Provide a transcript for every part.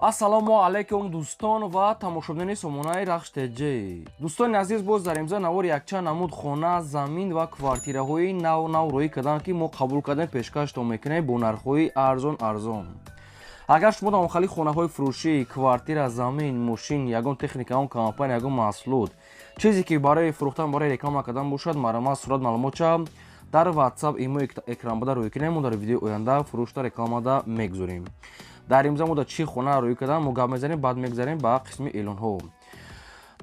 ассалому алайкум дӯстон ва тамошобини сомонаи Рахш Теҷи. Дӯстони азиз, боз дар имзо навори якчанд намуд хона, замин ва квартираҳои нав роӣ кардам, ки мо қабул кардем пешкаштон мекунем бо нархҳои арзон. Агар шумо дар охали хонаҳои фурӯшӣ, квартира, замин, мошин, ягон техника, ягон компания, ягон маҳсулот, чизе ки барои фурӯхтан, барои реклама кардан бошад, маромад сурат маълумотча дар WhatsApp, имо экранбада рӯй кунем. Мо дар видеои оянда фурӯшта рекламада мегузорем. дар имзо мо дар чӣ хона рӯй кардан мо гап мезанем, баъд мегзарем ба қисми эълонҳо.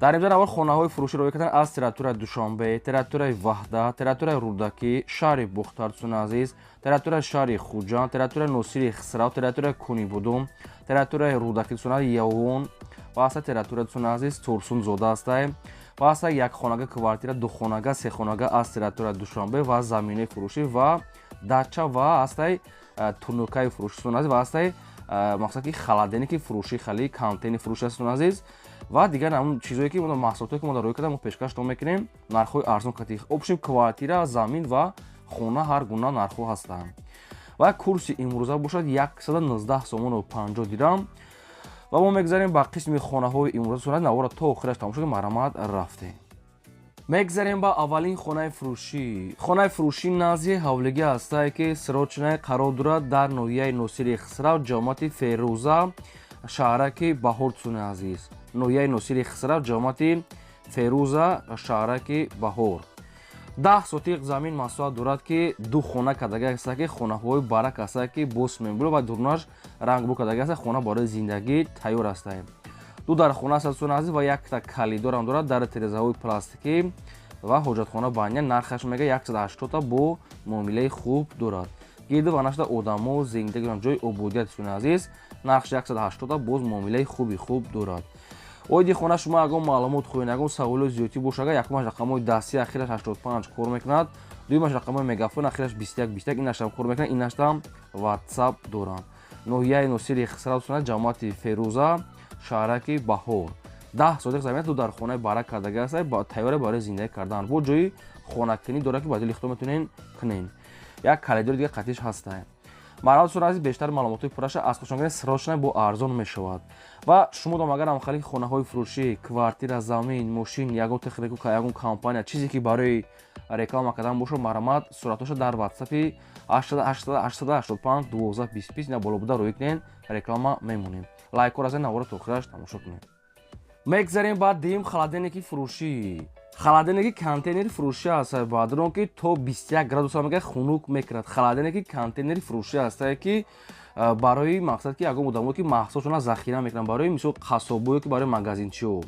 дар имзо навор хонаҳои фурӯшӣ рӯй кардан аз территорияи Душанбе, территорияи Ваҳда, территорияи Рӯдакӣ, шаҳри Бухтардсуни азиз, территорияи шаҳри Хуҷанд, территорияи Носири Хисрав, территорияи Кунибудум, территорияи Рӯдакӣ дусунаи Явон ва аста территорияи дусуни азиз Турсунзода астай ва аста якхонага квартира, духонага, сехонага аз территорияи Душанбе ва заминаи фурӯшӣ ва дача ва астай тунукаи фурӯшӣ дусуни азиз ва астай мақсад ки халаденики фурӯшӣ хали контейни фурӯшӣ ҳастун азиз ва дигар намун чизое ки маҳсулоте ки мо дар рӯй карда мо пешкаштон мекунем нархҳои арзон кати обшим квартира, замин ва хона ҳар гуна нархҳо ҳастанд. ва курси имрӯза бошад 119 сомону 50 дирам ва мо мегзарем ба қисми хонаҳои имрӯза сунад навора то охираш тамошо ки маромад рафтем. мегзарем ба аввалин хонаи фурӯшӣ. хонаи фурӯшӣ назди ҳавлигӣ ҳастае ки сирочинаи қарор дорад дар ноҳияи Носири Хисрав, ҷомати Ферӯза, шаҳраки Баҳор дӯстони азиз. ноҳияи Носири Хисрав, ҷомати Ферӯза, шаҳраки Баҳор. 10 сотиқ замин масоҳат дорад ки ду хона кардага аста ки хонаҳои барак аста ки бос мебурад ва дурунаш рангбу кардага аста хона барои зиндагӣ тайёр астае. ду дар хона аст дӯстони азиз ва якта калидорам дорад дар тирезаҳои пластикӣ ва ҳоҷатхона баҳния. нархаш мега 180 бо муомилаи хуб дорад. гирду ва нашда одамо зиндагӣ доранд, ҷои ободият дӯстони азиз. нархш 180 боз муомилаи хуб дорад. оиди хона шумо ягон маълумот хоҳед, ягон саволоти зиёдӣ бошад, якумаш рақамҳои дастӣ ахираш 85 кор мекунад, дуюмаш рақамҳои мегафон ахираш 21 инашам кор мекунад, инашдам WhatsApp доранд. ноҳияи Носири Хисрав дӯстона ҷамоати Ферӯза, шаҳраки Баҳор. 10 сотиқ замин ду дар хонаи барак кардага аст, тайёре барои зиндагӣ кардан. бо ҷои хонакунӣ дорад ки ба дили худтон метавонен кунен. як калидори дига қатъиш ҳастае. маромад дӯстон азиз, бештар маълумотои пурраша аз хушонгирии срочна бо арзон мешавад. ва шумо дом агар амхалики хонаҳои фурӯшӣ, квартира, замин, мошин, ягон техника, ягон компания, чизе ки барои реклама кардан бошад, маромад суратоша дар WhatsApp 885 1225 ина боло буда рӯй кунен, реклама мемонем. лайкор аз навора то охираш тамошо кунед. мегзарем ба дим халаденики фурӯшӣ. халаденики контейнери фурӯшӣ ҳастае баъдро ки то 21 градус мега хунук мекунад. халаденики контейнери фурӯшӣ ҳастае ки барои мақсад ки ягон одамое ки маҳсулотшона захира мекунанд, барои мисол қассобое ки барои магазинчиҳо.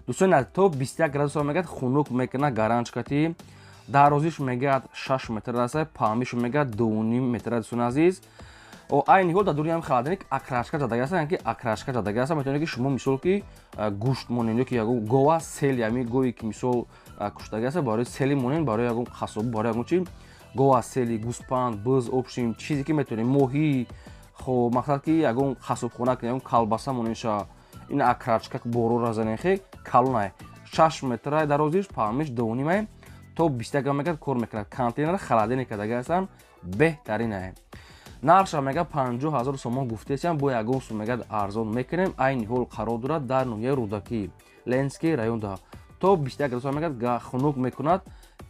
дӯстони то 21 градус мега хунук мекунад. гаранҷкати дарозиш мега 6 метр ҳастае, паҳмиш мега 2.5 метр дӯстони азиз. айни ҳол дар дуруни ҳам халаденник акрашка задага аст, яъне ки акрашка задага аст. метавонед ки шумо мисол ки гӯшт монен ё ки ягон гова сел, яъне гӯи ки мисол куштага аст, барои сели монен, барои ягон қассоб, барои ягон чи гова сели, гӯспанд, биз, обшим, чизе ки метавонем, моҳӣ, хоб мақсад ки ягон қассобхона, ягон калбаса моненша ин акрачка боро разанен хе калонай 6 метр дарозиш, паҳмиш 2.5 то 21 грамм мега кор мекунад. контейнер халаденник кардага астан беҳтаринае. нарша мега 50 000 сомон гуфтесам, бо ягон сум мега арзон мекунем. айни ҳол қарор дорад дар ноҳияи Рӯдакӣ, Ленский районда. то 21 градус мега хунук мекунад,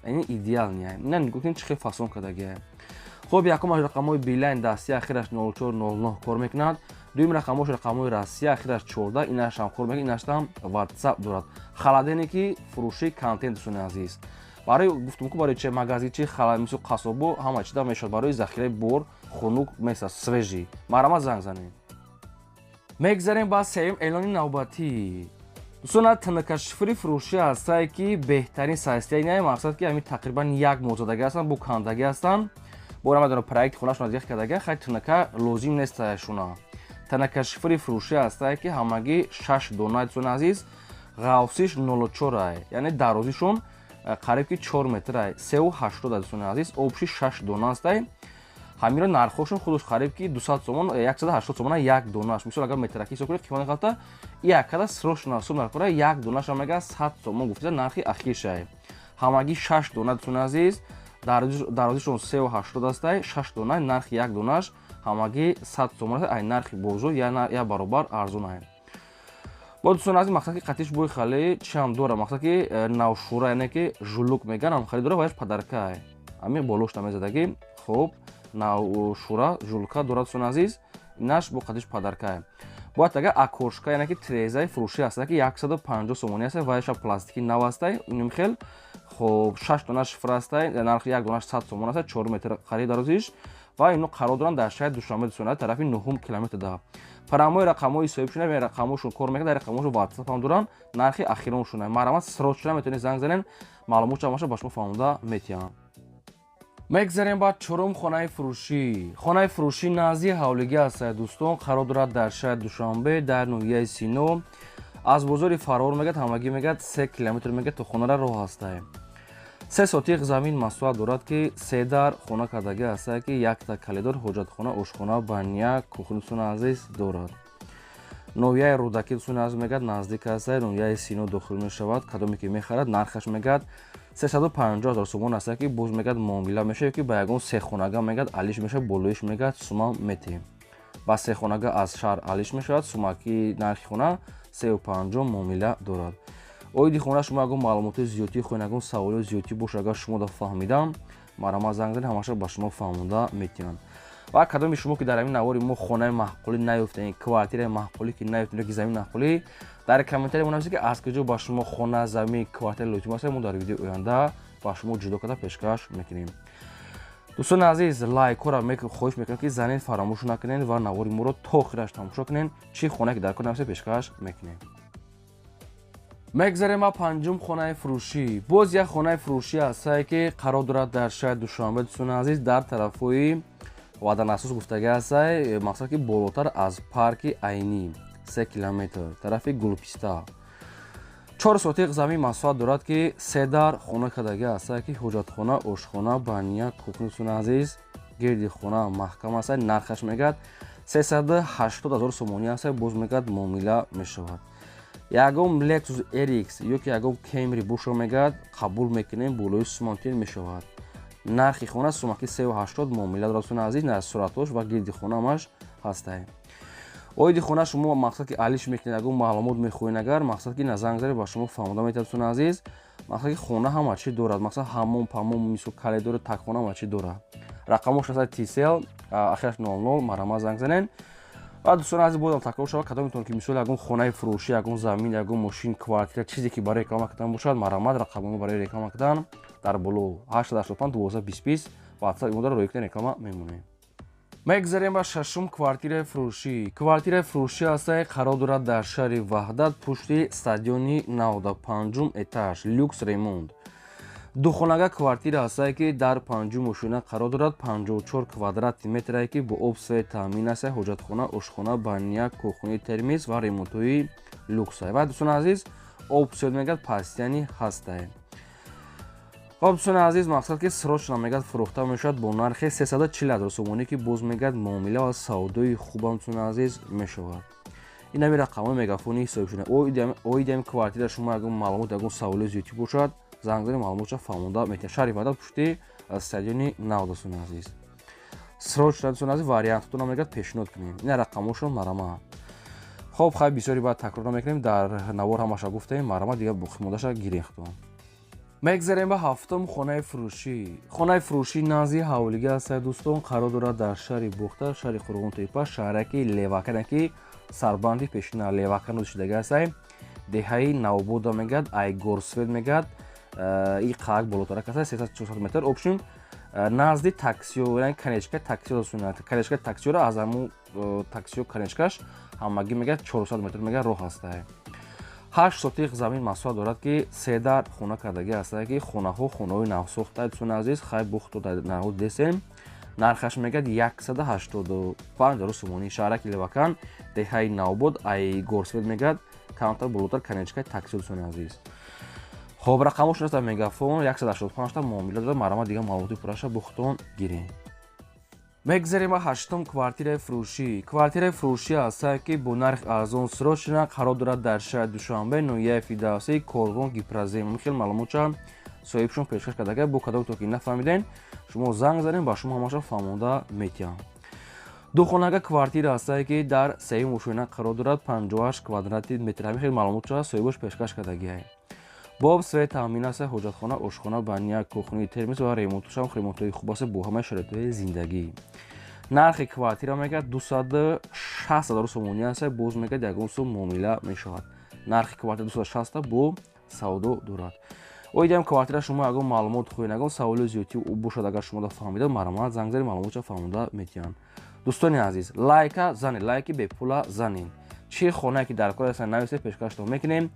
яъне идеал ния. ина нигоҳ кунед чӣ хел фасон кардагия. хоб якумаш рақамҳои билайн дастӣ ахираш 0409 кор мекунад. дуюм рақамош рақамҳои расмӣ ахираш 14, инашам кор мекунад, инашдам WhatsApp дорад. халаденники фурӯшӣ контейнер дӯстони азиз. барои гуфтум ки барои че магазинчи халал мисол қассобо ҳама чида мешавад, барои захираи бор хунук меса свежӣ. маромад занг занед. мегзарем ба сеюм эълони навбатӣ. дӯстона тнкшифри фурӯшӣ ҳастае ки беҳтарин сайзтия ин мақсад ки ҳамин тақрибан 1 моҳ задага ҳастанд, бо кандагӣ ҳастанд. бо намедонам проекти хонашона диқ кардага хай тнк лозим нестая шуна. тнкшифри фурӯшӣ ҳастае ки ҳамагӣ 6 дона дӯстони азиз. ғавсиш 04 яъне дарозишон қариб ки 4 метр 380 дӯстони азиз. обши 6 дона астае. ҳаминро нархошон худаш қариб ки 200 сомон, 180 сомон як донаш. мисол агар метраки ҳисоб кунед қимати халта якада срочно сум нархора як донаша мега 100 сомон гуфта нархи ахиршае. ҳамагӣ 6 дона дӯстони азиз. дарозишон 380 астае, 6 дона нархи як донаш ҳамагӣ 100 сомон аст. ай нархи бозор я баробар арзон ай. бо дӯстон азиз, мақсад ки қатиш бӯи хали чиам дора, мақсад ки навшура яъне ки жулук меган ам хали дора ваяш падарка ай. Ами болош намезадагӣ. Хуб, навшура жулка дора дӯстон азиз. Инаш бо қатиш падарка ай. Бояд ага акошка яъне ки трезаи фурӯшӣ аст ки 150 сомонӣ аст. Ваяша пластики нав астай. Иним хел хуб 6 дона шифр астай. Нархи як донаш 100 сомон аст. 4 метр қариб дарозиш. ва ино қарор доранд дар шаҳри Душанбе дӯстон азиз, тарафи 9 километр да. Парамои рақамҳои соҳибшона ва рақамҳошон кор мекунад. Дар рақамҳошон WhatsApp ам доранд. Нархи ахироншон. Марамат срочно метавонед занг занед. Маълумотро ба шумо фаҳмода метиҳам. мегзарем ба чорум хонаи фурӯшӣ. Хонаи фурӯшӣ назди ҳавлигӣ аст дӯстон. қарор дорад дар шаҳри Душанбе дар ноҳияи Сино. аз бозори Фарвор мегӯяд ҳамагӣ мегӯяд 3 километр мегӯяд то хонара роҳ аст. 3 сотиқ замин масоҳат дорад ки 3 дар хона кардагӣ аст ки 1 та калидор ҳоҷатхона, ошхона, баня, кухня дӯстон азиз дорад. ноҳияи Рӯдакӣ дӯстон азиз мегӯяд наздик аст. ноҳияи Сино дохил мешавад. кадоме ки мехарад нархаш мегӯяд 350 000 сомон аст ки боз мегӯяд муомила мешавад ки ба ягон сехонага мегӯяд алиш мешавад, болоиш мегӯяд сума метиҳем. ба сехонага аз шаҳр алиш мешавад, сума ки нархи хона 350 муомила дорад. оиди хона шумо ягон маълумоти зиёдӣ хоҳед, ягон саволи зиёдӣ боша, агар шумо да фаҳмидам марама занг занед, ҳамаша ба шумо фаҳмода метиҳам. ва кадоми шумо ки дар ҳамин навори мо хонаи маҳқулӣ наёфтед, квартираи маҳқулӣ ки наёфтед, ки замин маҳқулӣ, дар комментария монависед ки аз куҷо ба шумо хона, замин, квартира лозим аст, мо дар видеои оянда ба шумо ҷудо карда пешкаш мекунем. дӯстон азиз, лайкора хоҳиш мекунам ки занед, фаромӯш накунед ва навори моро то охираш тамошо кунед, чӣ хона ки дар кор нависед пешкаш мекунем. мегзарем ба панҷум хонаи фурӯшӣ. боз як хонаи фурӯшӣ аст ки қарор дорад дар шаҳри Душанбе дӯстон азиз, дар тарафҳои ваданасос гуфтагӣ аст, мақсад ки болотар аз парки айнӣ 3 километр тарафи Гулписта. 4 сотиқ замин масоҳат дорад ки 3 дар хона кардагӣ аст ки ҳоҷатхона, ошхона, баня, кухня дӯстон азиз, гирди хона маҳкам аст. нархаш мегӯяд 380 000 сомонӣ аст. боз мегӯяд муомила мешавад. ягон Lexus RX ё ки ягон Camry бошо мегӯяд қабул мекунем, болои сумонтин мешавад. нархи хона сумаки 380 муомила дорад дӯстон азиз, насуратош ва гирди хонаамаш ҳастай. оиди хона шумо мақсад ки алиш мекунед, ягон маълумот мехоҳед, агар мақсад ки назанг занед ба шумо фаҳмода метавад дӯстон азиз, мақсад ки хона ҳама чӣ дорад, мақсад ҳаммом, паммом, мисол калидори такхона ҳама чӣ дорад. рақамош аст TCL ахираш 00 марама занг занед. ва дӯстон азиз, бозам такрар шавад, кадометон ки мисол ягон хонаи фурӯшӣ, ягон замин, ягон мошин, квартира, чизе ки барои реклама кардан бошад, марамат рақамҳо барои реклама кардан дар боло 885 12 20 WhatsApp имодар роҳи кунед, реклама мемонем. мегзарем ба шашум квартираи фурӯшӣ. квартираи фурӯшӣ аст қарор дорад дар шаҳри Ваҳдат пушти стадиони Навда, 5 этаж, люкс ремонт. духонага квартира аст ки дар 5 мошина қарор дорад, 54 квадрати метр ки бо об свет таъмин аст, ҳоҷатхона, ошхона, баня, кухня, термис ва ремонтҳои люкс. ва дӯстон азиз, об свет мегӯяд пастяни ҳастай. хоб дӯстон азиз, мақсад ки срочно мегӯяд фурӯхта мешавад бо нархи 340 000 сомонӣ ки боз мегӯяд муомила ва савдои хубам дӯстон азиз мешавад. ин ҳами рақамҳои мегафони ҳисобшона. оиди ҳами квартира шумо ягон маълумот, ягон саволи зиёдӣ бошад, занг занед, маълумотро фаҳмода метавонед. шаҳри Ваҳдат пушти стадиони Нав дӯстон азиз. срочно дӯстон азиз, вариантатона мегӯяд пешниҳод кунем. ин рақамҳошон марама. хоб, хай бисёри баъд такрор намекунем, дар навор ҳамаша гуфтаем, марама дигар бохимодаша гирем худом. мегзарем ба ҳафтум хонаи фурӯшӣ. хонаи фурӯшӣ назди ҳавлигӣ аст дӯстон, қарор дорад дар шаҳри Бухта, шаҳри Қурғонтепа, шаҳраки Левакан ки сарбанди пешина Левакан шидагӣ аст. деҳаи Навбода мегӯяд, Айгорсвет мегӯяд, и қаак болотарак аст, 300-400 метр. обшин назди таксиё, яъне конечка таксиё дӯстон, конечка таксиёро аз ҳамун таксиё конечкаш ҳамагӣ мегӯяд 400 метр мегӯяд роҳ аст. 8 сотиқ замин масоҳат дорад ки 3 дар хона кардагӣ аст ки хонаҳо хонаҳои навсохта дӯстон азиз, хай бухто дар наҳод десем. нархаш мегӯяд 185 000 сомонӣ. шаҳраки Левакан, деҳаи Навбод, Айгорсвет мегӯяд, камтар болотар конечкаи таксиё дӯстон азиз. хоб, рақамошон аст дар мегафон 185 та муомила дорад, марама дигар маълумоти пурраша бо худтон гирем. мегзарем ба ҳаштум квартираи фурӯшӣ. квартираи фурӯшӣ аст ки бо нархи арзон срочно қарор дорад дар шаҳри Душанбе, ноҳияи Фидавсӣ, Коргон, Гипразем. хел маълумотша соҳибшон пешкаш кардагӣ. бо кадометон ки нафаҳмиден, шумо занг занед, ба шумо ҳамаша фаҳмода метиҳам. духонага квартира ҳастае ки дар сеюм ушӯна қарор дорад 58 квадрати метр. ҳамин хеле маълумотро соҳибош пешкаш кардагиае. боб свет таъмин аст, ҳоҷатхона, ошхона, баня, кухни, термис ва ремонтушам ремонтҳои хуб аст бо ҳамаи шароитҳои зиндагӣ. нархи квартира мегӯяд 260 000 сомонӣ аст, боз мегӯяд ягон сум муомила мешавад. нархи квартира 260 бо савдо дорад. оидам квартира шумо ягон маълумот хоҳед, ягон саволи зиёдӣ бошад, агар шумо фаҳмида маромад занг заред, маълумотро фаҳмода метиҳанд. дӯстони азиз, лайка занед, лайки бепула занед. чӣ хонае ки дар кор ҳастанд нависед, пешкаштон мекунем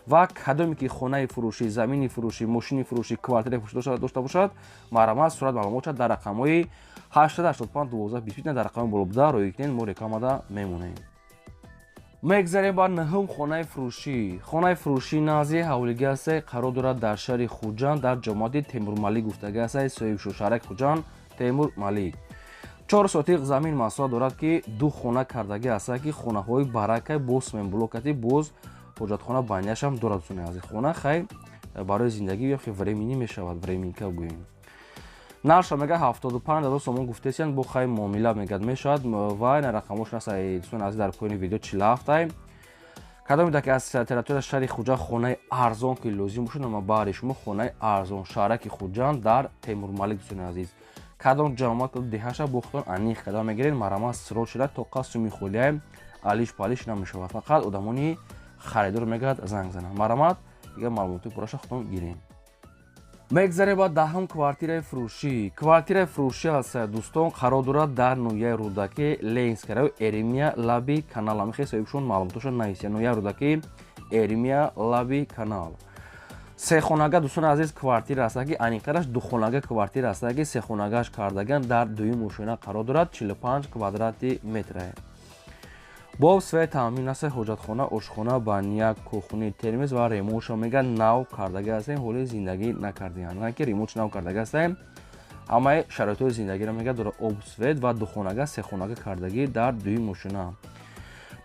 ва кадоме ки хонаи фурӯшӣ, замини фурӯшӣ, мошини фурӯшӣ, квартираи фурӯшӣ дошта бошад, маромад сурат маълумотро дар рақамҳои 885 12 25 дар рақами болобуда роя кунед, мо рекламада мемонем. мегзарем ба наҳум хонаи фурӯшӣ. хонаи фурӯшӣ назди ҳавлиги аст, қарор дорад дар шаҳри Хуҷанд, дар ҷомоати Темур Малик гуфтагӣ аст, соҳиб шушараки Хуҷанд Темур Малик. 4 сотиқ замин маҳсулот дорад ки 2 хона кардагӣ аст, ки хонаҳои барака бо семенблокати боз ҳоҷатхона банияшам дорад. хона хай барои зиндагӣ ё времени мешавад, временка гӯем. нарша мега 75 000 сомон гуфтесиянд, бо хай муомила мегад мешавад ва ин рақамош насай дӯстони азиз дар поини видео 47. кадом даки аз территорияи шаҳри Хуҷанд хонаи арзон ки лозим бошад, ама баъри шумо хонаи арзон шаҳраки Хуҷанд дар Темур Малик дӯстони азиз. кадом ҷамоат деҳаша бохтон аниқ кадом мегиред, марамад сирот шуда то қасуми холияем алиш палиш намешавад. фақат одамони харидор мегад занг зананд. марамад дигар маълумоти пураша худтон гирем. мегзарем ба даҳум квартираи фурӯшӣ. квартираи фурӯшӣ аст, дӯстон, қарор дорад дар ноҳияи Рӯдаки, Ленинская район, Эремия лаби канал. ҳамихе соҳибшон маълумотошро нависия. ноҳияи Рӯдаки, Эремия лаби канал. сехонага дӯстони азиз квартира аст, ки аниқтараш духонага квартира аст, ки сехонагаш кардаган дар дуюм ошӯна қарор дорад 45 квадрати метр. боб свет таъмин аст, ҳоҷатхона, ошхона, баня, кухни, термис ва ремонтшо мегӯяд нав кардагӣ аст, ҳоли зиндагӣ накардианд. на ки ремонтш нав кардагӣ аст, ҳамаи шароитҳои зиндагиро мегӯяд дорад. об свет ва духонага, сехонага кардагӣ дар дуюм ошӯна.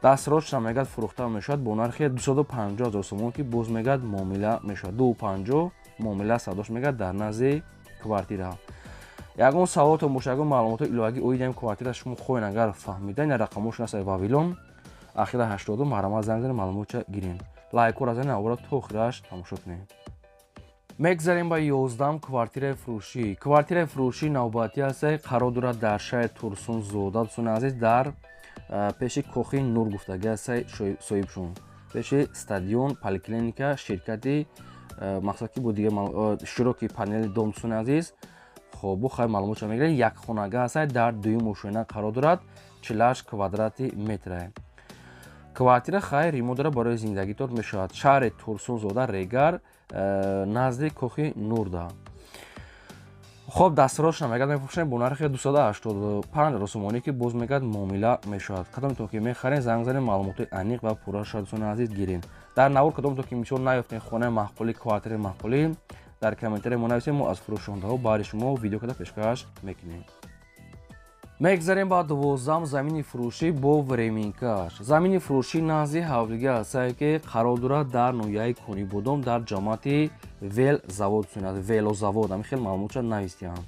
дастиротша мегӯяд фурӯхта мешавад бо нархи 250 000 сомон, ки боз мегӯяд муомила мешавад. 250 муомила савдош мегӯяд дар назди квартира. ягон саволотон боша, ягон маълумотои иловагӣ оидаи квартира шумо хоҳед, агар фаҳмида, ин рақамош насай вавилон ахира 80 маромад занг занед, маълумотша гирен. лайкора занед, аввора то охираш тамошо кунед. мегзарем ба 11 квартираи фурӯшӣ. квартираи фурӯшӣ навбатӣ аст, қарор дорад дар шаҳри Турсунзода, дӯстони азиз, дар пеши кохи Нур гуфтагӣ аст соҳибшон. пеши стадион, поликлиника, ширкати мақсад ки бо дигар широки панели дом, дӯстони азиз. хоб бо хай маълумотша мегирем. якхонага аст, дар дуюм ошӯна қарор дорад 48 квадрати метр. квартира хай ремонт дорад, барои зиндагитон мешавад. шаҳри Турсунзода, Регар, назди кохи Нурда. хоб дастиротша мегӯяд мефурӯшем бо нархи 285 000 сомонӣ, ки боз мегӯяд муомила мешавад. кадомтон ки мехарен занг занед, маълумоти аниқ ва пурраша дӯстони азиз гирен. дар навор кадомтон ки мисол наёфтен хонаи маҳқулӣ, квартираи маҳқулӣ, дар комментария мо нависед, мо аз фурӯшондаҳо баъри шумо видео карда пешкаш мекунем. мегзарем ба 12 замини фурӯшӣ бо временкаш. замини фурӯшӣ назди ҳавлиги аст, ки қарор дорад дар ноҳияи Конибодом, дар ҷамоати велзавод, велозавод. ҳамин хел маълумотша нависиям.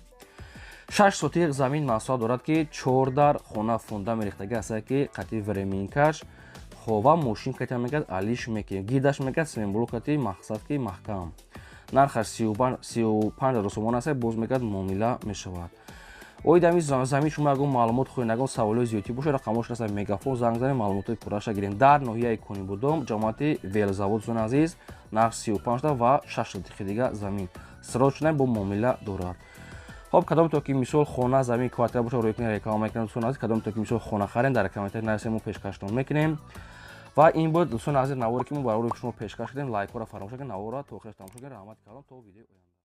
6 сотиқ замин маҳсулот дорад, ки 4 дар хона фонда мерехтагӣ аст, ки қати временкаш хова мошин кати мегӯяд алиш мекунем. гирдаш мегӯяд семенблокати мақсад ки маҳкам. нархаш 35 000 сомон аст, боз мегӯяд муомила мешавад. оидами замин шумо ягон маълумот хоҳед, ягон саволои зиёдӣ бошад, рақамош аст, мегафон занг занед, маълумотои пурраша гирем. дар ноҳияи Конибодом, ҷамоати велзавод, дӯстони азиз, нарх 35 ва 6 сотиқи дига замин сирот шуда бо муомила дорад. хоб кадомтон ки мисол хона, замин, квартира бошад, роя кунед, реклама мекунем, дӯстони азиз, кадомтон ки мисол хона харен, дар комментария нависед, мо пешкаштон мекунем. ва ин буд дӯстони азиз наворе ки мо барои шумо пешкаш кардем. лайкора фаромӯш накунед, навора то охираш тамошо кунед. раҳмати калон то видеои